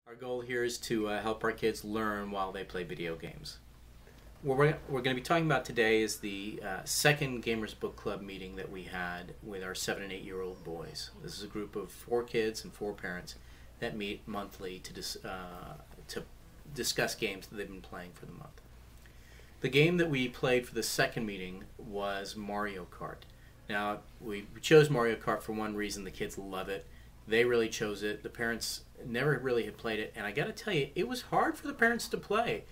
Our goal here is to help our kids learn while they play video games. What we're going to be talking about today is the second Gamers Book Club meeting that we had with our 7 and 8-year-old boys. This is a group of 4 kids and 4 parents that meet monthly to discuss games that they've been playing for the month. The game that we played for the second meeting was Mario Kart. Now, we chose Mario Kart for one reason: the kids love it. They really chose it. The parents never really had played it, and I got to tell you, it was hard for the parents to play.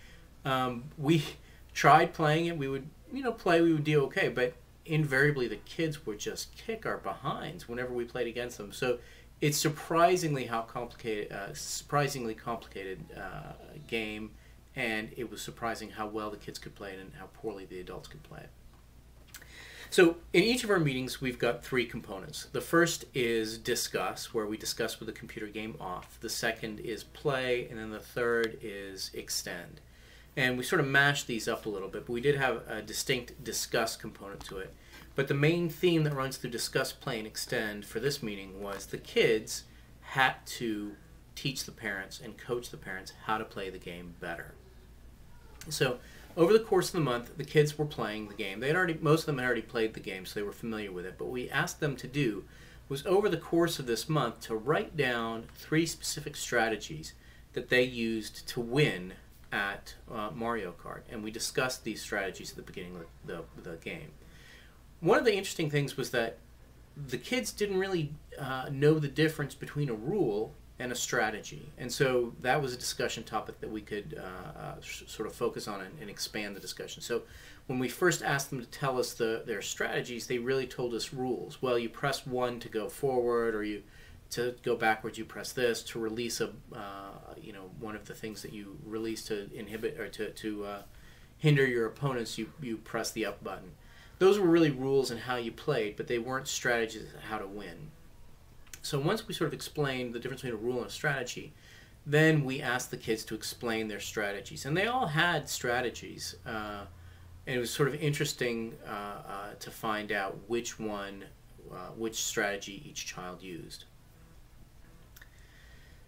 We tried playing it. We would, play. We would do okay, but invariably the kids would just kick our behinds whenever we played against them. So it's surprisingly complicated game, and it was surprising how well the kids could play it and how poorly the adults could play it. So in each of our meetings, we've got 3 components. The first is discuss, where we discuss with the computer game off. The second is play, and then the third is extend. And we sort of mashed these up a little bit, but we did have a distinct discuss component to it. But the main theme that runs through discuss, play, and extend for this meeting was the kids had to teach the parents and coach the parents how to play the game better. So over the course of the month, the kids were playing the game. Most of them had already played the game, so they were familiar with it. But what we asked them to do was, over the course of this month, to write down 3 specific strategies that they used to win at Mario Kart. And we discussed these strategies at the beginning of the game. One of the interesting things was that the kids didn't really know the difference between a rule and a strategy, and so that was a discussion topic that we could sort of focus on and expand the discussion. So when we first asked them to tell us their strategies, they really told us rules. Well, you press 1 to go forward, or to go backwards you press this. To release one of the things that you release to inhibit or to hinder your opponents, you press the up button. Those were really rules in how you played, but they weren't strategies on how to win. So once we sort of explained the difference between a rule and a strategy, then we asked the kids to explain their strategies. And they all had strategies. And it was sort of interesting to find out which strategy each child used.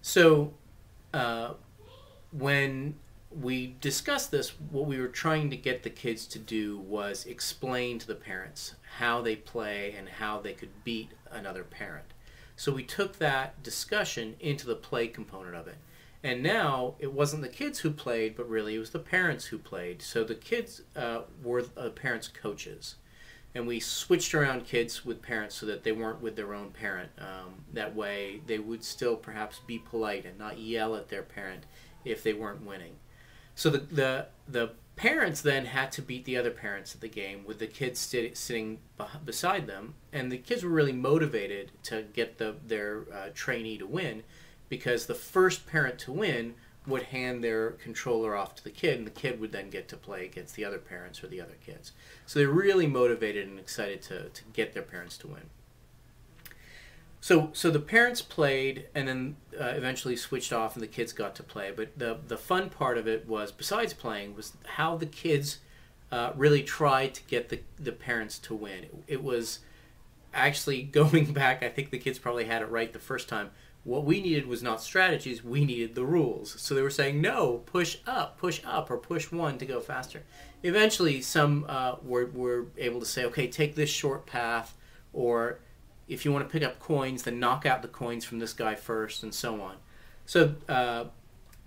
So when we discussed this, what we were trying to get the kids to do was explain to the parents how they play and how they could beat another parent. So we took that discussion into the play component of it. And now it wasn't the kids who played, but really it was the parents who played. So the kids were the parents' coaches. And we switched around kids with parents so that they weren't with their own parent. That way they would still perhaps be polite and not yell at their parent if they weren't winning. So the parents then had to beat the other parents at the game, with the kids sitting beside them, and the kids were really motivated to get their trainee to win, because the first parent to win would hand their controller off to the kid, and the kid would then get to play against the other parents or the other kids. So they're really motivated and excited to get their parents to win. So the parents played, and then eventually switched off, and the kids got to play. But the fun part of it was, besides playing, was how the kids really tried to get the parents to win. It was actually, going back, I think the kids probably had it right the first time. What we needed was not strategies, we needed the rules. So they were saying, no, push up, or push 1 to go faster. Eventually, some were able to say, okay, take this short path, or if you want to pick up coins, then knock out the coins from this guy first, and so on. So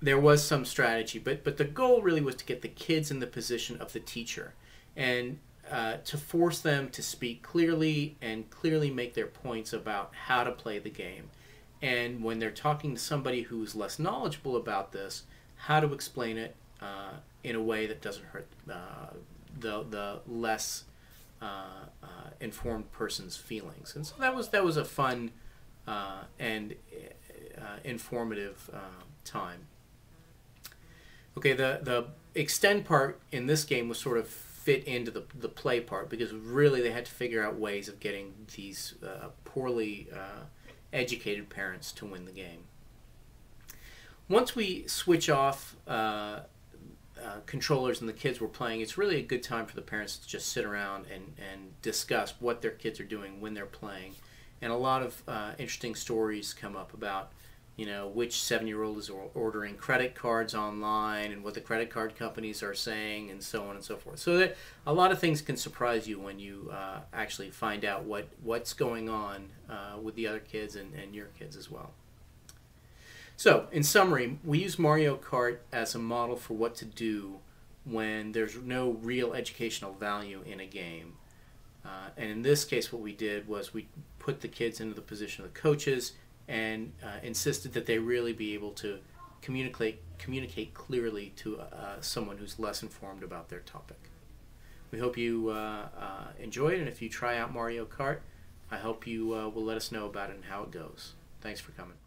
there was some strategy, but the goal really was to get the kids in the position of the teacher, and to force them to speak clearly and clearly make their points about how to play the game. And when they're talking to somebody who's less knowledgeable about this, how to explain it in a way that doesn't hurt the less informed person's feelings. And so that was a fun and informative time. Okay, the extend part in this game was sort of fit into the play part, because really they had to figure out ways of getting these poorly educated parents to win the game. Once we switch off controllers and the kids were playing, it's really a good time for the parents to just sit around and discuss what their kids are doing when they're playing. And a lot of interesting stories come up about you know, which 7-year-old is ordering credit cards online and what the credit card companies are saying and so on and so forth. So that a lot of things can surprise you when you actually find out what's going on with the other kids and your kids as well. So in summary, we use Mario Kart as a model for what to do when there's no real educational value in a game. And in this case, what we did was we put the kids into the position of the coaches and insisted that they really be able to communicate clearly to someone who's less informed about their topic. We hope you enjoy it, and if you try out Mario Kart, I hope you will let us know about it and how it goes. Thanks for coming.